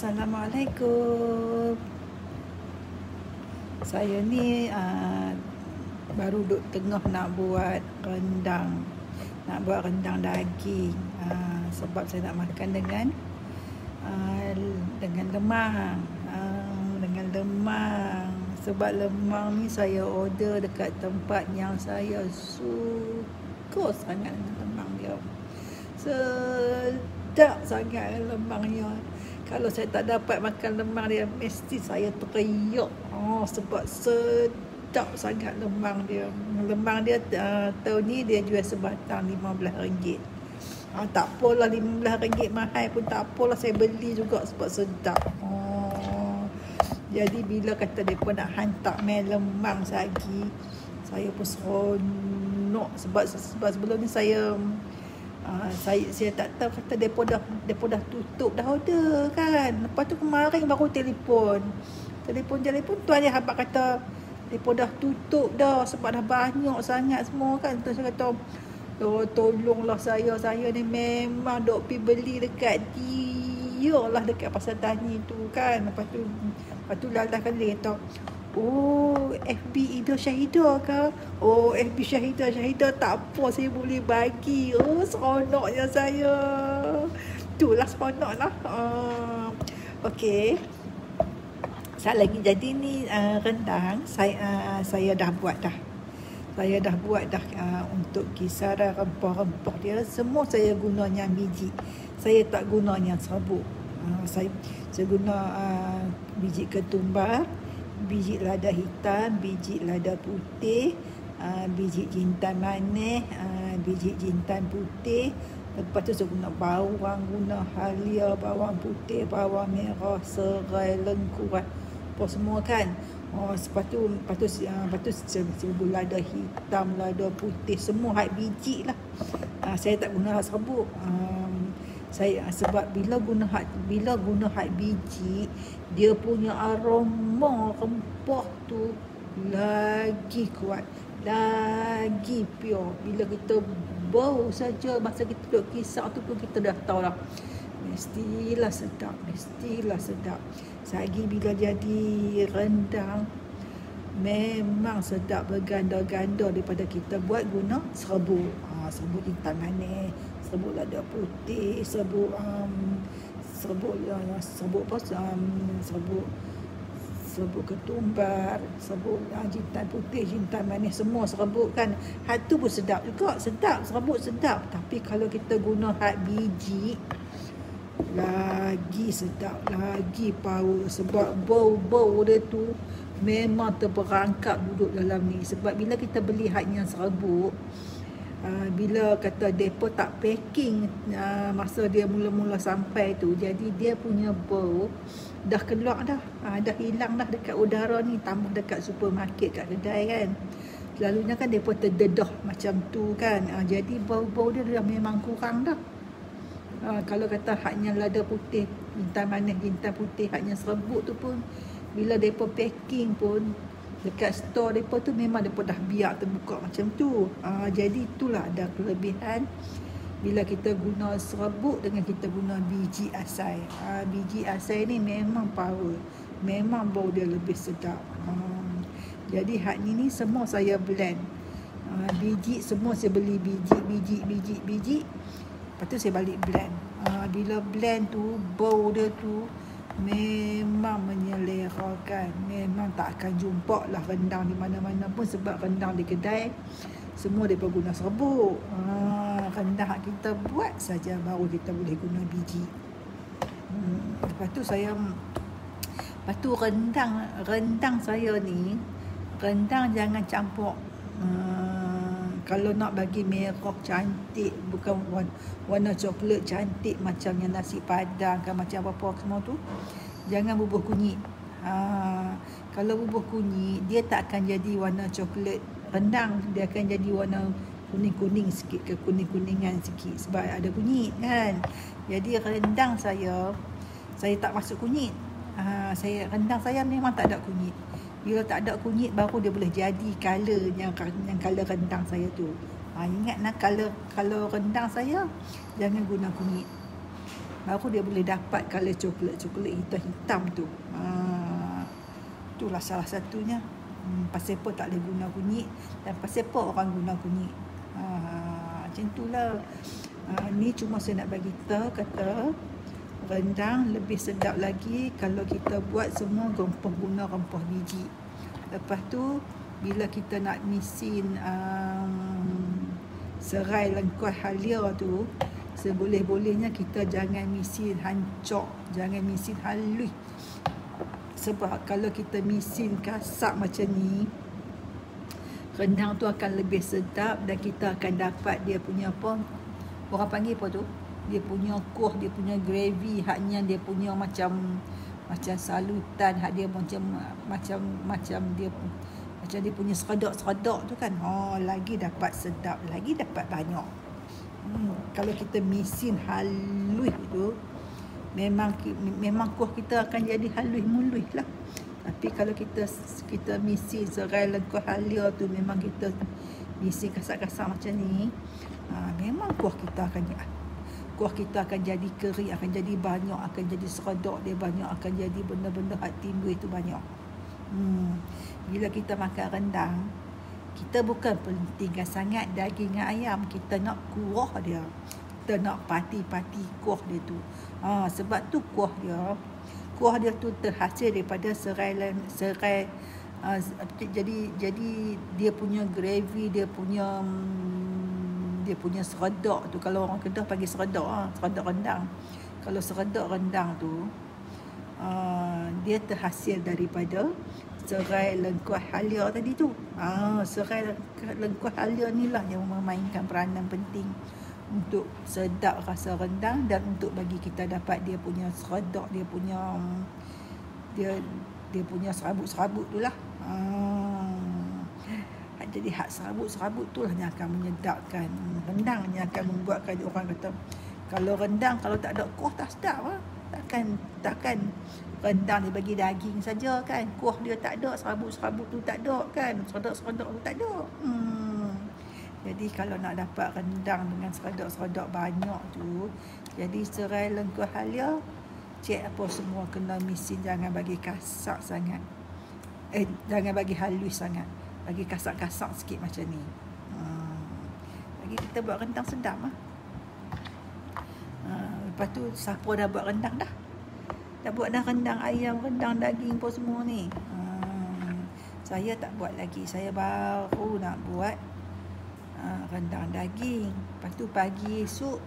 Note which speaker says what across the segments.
Speaker 1: Assalamualaikum. Saya ni baru duk tengah nak buat rendang. Nak buat rendang daging. Sebab saya nak makan dengan lemang. Dengan lemang. Sebab lemang ni saya order dekat tempat yang saya suka sangat dengan lemang dia. Sedap sangat lemangnya. Kalau saya tak dapat makan lemang dia, mesti saya teriak. Sebab sedap sangat lemang dia. Lemang dia tahun ni dia jual sebatang RM15. Tak apalah, RM15 mahal pun tak apalah, saya beli juga sebab sedap. Jadi bila kata mereka nak hantar main lemang lagi, saya pun seronok. Sebab sebelum ni saya tak tahu, kata depa dah tutup dah order kan. Lepas tu kemarin baru telefon tuan dia habaq kata depa dah tutup dah sebab dah banyak sangat semua kan. Tu saya kata, tolonglah saya ni memang dok pi beli dekat dia lah, dekat Pasar Tani tu kan. Lepas tu lalas kan dia kata, FB Ida Syahidah ke? FB Syahidah tak apa, saya boleh bagi. Seronoknya saya. Itulah seronoklah. Okey. Sat lagi jadi ni rendang saya dah buat dah. Untuk kisaran rempah-rempah dia semua saya gunanya biji. Saya tak gunanya serbuk. Saya guna biji ketumbar, biji lada hitam, biji lada putih, biji jintan manis, biji jintan putih. Lepas tu saya guna bawang, guna halia, bawang putih, bawang merah, serai, lengkuas, apa semua kan. Lepas tu sebut lada hitam, lada putih, semua hak biji lah. Saya tak guna hak serbuk. Sebab bila guna hak biji, dia punya aroma rempah tu lagi kuat, lagi pure. Bila kita bau saja, masa kita duduk kisar tu pun kita dah tahu lah, mestilah sedap. Lagi bila jadi rendang, memang sedap berganda-ganda daripada kita buat guna serbuk. Serbuk jintan manis, serbuk lada putih, serbuk ketumbar, serbuk jintan putih, jintan manis, semua serbuk kan. Hak tu pun sedap juga, serbuk sedap. Tapi kalau kita guna hak biji, lagi sedap, lagi power. Sebab bau dia tu memang terperangkap duduk dalam ni. Sebab bila kita beli haknya serbuk, bila kata depa tak packing masa dia mula-mula sampai tu, jadi dia punya bau dah keluar dah, dah hilang dah dekat udara ni, tambah dekat supermarket, kat kedai kan. Selalunya kan depa terdedah macam tu kan. Jadi bau-bau dia dah memang kurang dah. Kalau kata haknya lada putih, jintan manis, jintan putih, haknya serbuk tu pun bila depa packing pun dekat store depa tu memang depa dah biar terbuka macam tu. Jadi itulah ada kelebihan bila kita guna serbuk dengan kita guna biji asai. Biji asai ni memang power, memang bau dia lebih sedap. Jadi hak ni semua saya blend. Biji semua saya beli biji. Lepas tu saya balik blend. Bila blend tu, bau dia tu memang menyelerakan. Memang tak akan jumpa lah rendang di mana-mana pun. Sebab rendang di kedai semua mereka guna serbuk. Rendang kita buat saja baru kita boleh guna biji. Lepas tu rendang saya ni, rendang jangan campur. Kalau nak bagi merah cantik, bukan warna coklat cantik macam yang nasi padang kan, macam apa-apa semua tu, jangan bubuh kunyit. Kalau bubuh kunyit, dia tak akan jadi warna coklat rendang, dia akan jadi warna kuning-kuning sikit, ke kuning-kuningan sikit sebab ada kunyit kan. Jadi rendang saya tak masuk kunyit. Rendang saya memang tak ada kunyit. Bila tak ada kunyit baru dia boleh jadi color yang color rendang saya tu. Ingat nak color rendang saya jangan guna kunyit. baru dia boleh dapat color coklat hitam tu. Itulah salah satunya. Pasal apa tak boleh guna kunyit dan pasal apa orang guna kunyit. Macam itulah. Ni cuma saya nak bagi tahu kata rendang lebih sedap lagi kalau kita buat semua guna rempah biji. Lepas tu bila kita nak misin serai lengkuas halia tu, seboleh-bolehnya kita jangan misin hancur, jangan misin halus. Sebab kalau kita misin kasar macam ni, rendang tu akan lebih sedap dan kita akan dapat dia punya apa, orang panggil apa tu, dia punya kuah, dia punya gravy, haknya dia punya macam salutan, hak dia macam dia punya seredok tu kan. Lagi dapat sedap, lagi dapat banyak. Kalau kita misin halus tu, memang kuah kita akan jadi halus mulus lah. Tapi kalau kita misin serai lengkuas halia tu, memang kita misin kasar-kasar macam ni, memang kuah kita akan jadi kering, akan jadi banyak, akan jadi seredok dia banyak, akan jadi benda-benda hak timbul itu banyak. Bila kita makan rendang, kita bukan pentingkan sangat daging ayam, kita nak kuah dia, kita nak pati-pati kuah dia tu. Sebab tu kuah dia tu terhasil daripada serai. Jadi dia punya gravy, dia punya seredok tu, kalau orang Kedah panggil seredok rendang. Kalau seredok rendang tu dia terhasil daripada serai lengkuas halia tadi tu. Serai lengkuas halia ni lah yang memainkan peranan penting untuk sedap rasa rendang dan untuk bagi kita dapat dia punya seredok, dia punya serabut-serabut tu lah. Jadi hak serabut-serabut tu lah yang akan menyedapkan rendang, yang akan membuatkan orang kata kalau rendang kalau tak ada kuah tak sedap lah. Takkan rendang dia bagi daging saja kan, kuah dia tak ada, serabut-serabut tu tak ada kan, seredok-seredok tu tak ada. Jadi kalau nak dapat rendang dengan seredok-seredok banyak tu, jadi serai lengkuas halia, cek apa semua kena misin, jangan bagi kasar sangat. Jangan bagi halus sangat, bagi kasar-kasar sikit macam ni. Bagi kita buat rendang sedap lah. Lepas tu siapa dah buat rendang dah? Dah buat dah rendang ayam, rendang daging pun semua ni. Saya tak buat lagi, saya baru nak buat rendang daging. Lepas tu pagi esok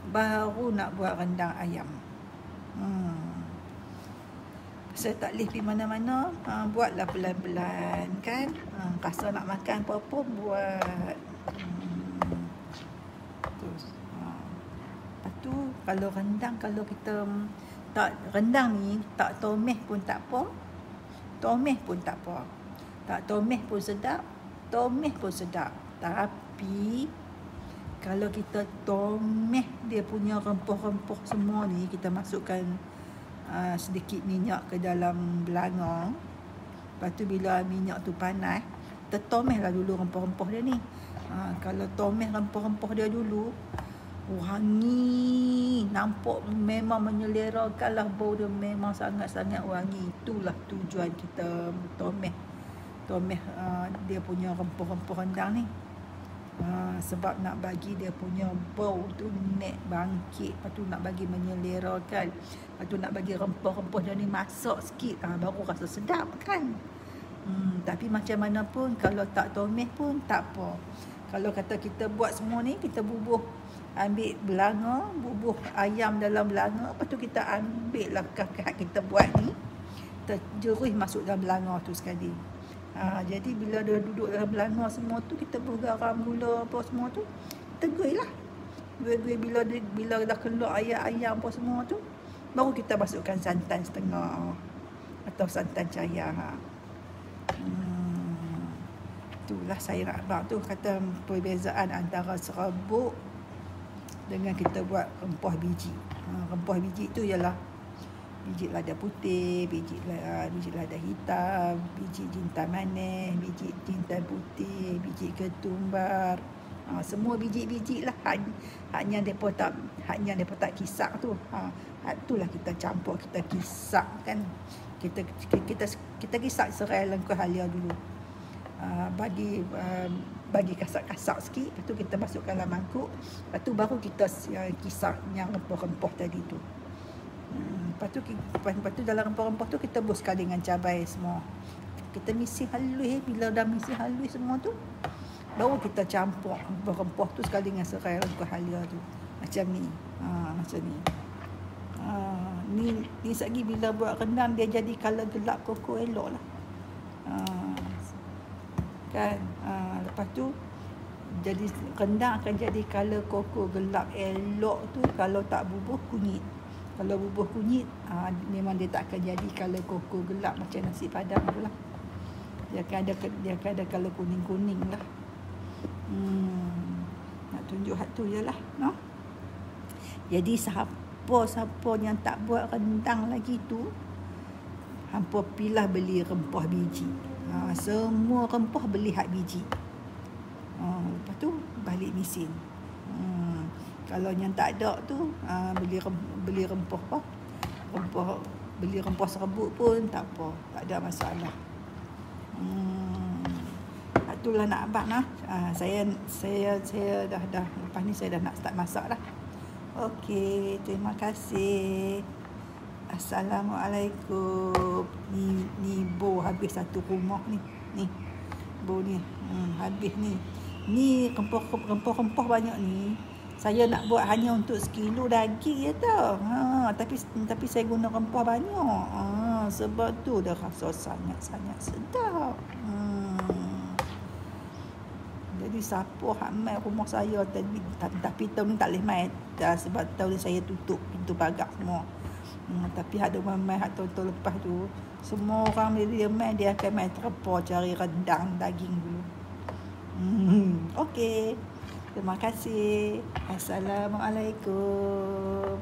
Speaker 1: baru nak buat rendang ayam. Saya tak boleh pergi mana-mana, buatlah pelan-pelan kan. Rasa nak makan apa-apa buat. Terus lepas tu kalau rendang, kalau kita tak rendang ni tak tomeh pun tak apa. Tak tomeh pun sedap, tomeh pun sedap. Tapi kalau kita tomeh dia punya rempah-rempah semua ni, kita masukkan sedikit minyak ke dalam belanga. Lepas tu bila minyak tu panas, kita tomehlah dulu rempah-rempah dia ni. Kalau tomeh rempah-rempah dia dulu, wangi, nampak memang menyelerakan lah, bau dia memang sangat-sangat wangi. Itulah tujuan kita tomeh dia punya rempah-rempah rendang ni. Sebab nak bagi dia punya bau tu naik bangkit, lepas tu nak bagi menyelerakan, lepas tu nak bagi rempah-rempah dia ni masak sikit, baru rasa sedap kan. Tapi macam mana pun kalau tak tomeh pun tak apa. Kalau kata kita buat semua ni, kita ambil belanga, bubuh ayam dalam belanga, lepas tu kita ambil lah kakak kita buat ni, kita jeruh masuk dalam belanga tu sekali. Jadi bila dia duduk dalam belanga semua tu, kita bubuh garam, gula apa semua tu, kita guih lah. Guih bila dah keluar ayam apa semua tu, baru kita masukkan santan setengah atau santan cair. Itulah saya nak abang tu kata perbezaan antara serabut dengan kita buat rempah biji. Rempah biji tu ialah biji lada putih, biji lada hitam, biji jintan manis, biji jintan putih, biji ketumbar, Semua biji-biji lah. Hanya mereka tak kisar tu. Itulah kita campur, kita kisar kan. Kita kisar serai lengkuh halia dulu. Bagi kasar-kasar sikit, lepas tu kita masukkan dalam mangkuk, lepas tu baru kita kisar yang rempah-rempah tadi tu. Lepas tu dalam rempah-rempah tu kita buskan dengan cabai semua. Kita misi halus. Bila dah misi halus semua tu, baru kita campur rempah-rempah tu sekali dengan serai rempah halia tu. Macam ni. Macam ni. Ni sagi bila buat rendang dia jadi color gelap koko elok lah. Kan. Lepas tu jadi rendang akan jadi color koko gelap elok tu kalau tak bubuh kunyit. Kalau bubuh kunyit, memang dia tak akan jadi color koko gelap macam nasi padang tu lah. Dia akan ada color kuning-kuning lah. Nak tunjuk hak tu je lah, no? Jadi siapa yang tak buat rendang lagi tu, hampa pilah beli rempah biji. Semua rempah beli hak biji. Lepas tu balik mesin. Kalau yang tak ada tu, beli rempah apa? Beli rempah serbuk pun tak apa, tak ada masalah. Itulah nak abang lah. Saya dah lepas ni saya dah nak start masak dah. Okey, terima kasih. Assalamualaikum. Ni bo habis satu rumah ni. Ni bo ni. Habis ni. Ni rempah-rempah banyak ni. Saya nak buat hanya untuk sekilo daging je tau. Tapi saya guna rempah banyak. Sebab tu dah rasa sangat-sangat sedap. Jadi siapa hak mai rumah saya tapi tahun ni tak boleh mai sebab tahun ni saya tutup pintu pagar semua. Tapi ada orang mai hak tahun lepas tu, semua orang dia mai, dia akan mai terpa cari rendang daging dulu. Okey. Terima kasih. Assalamualaikum.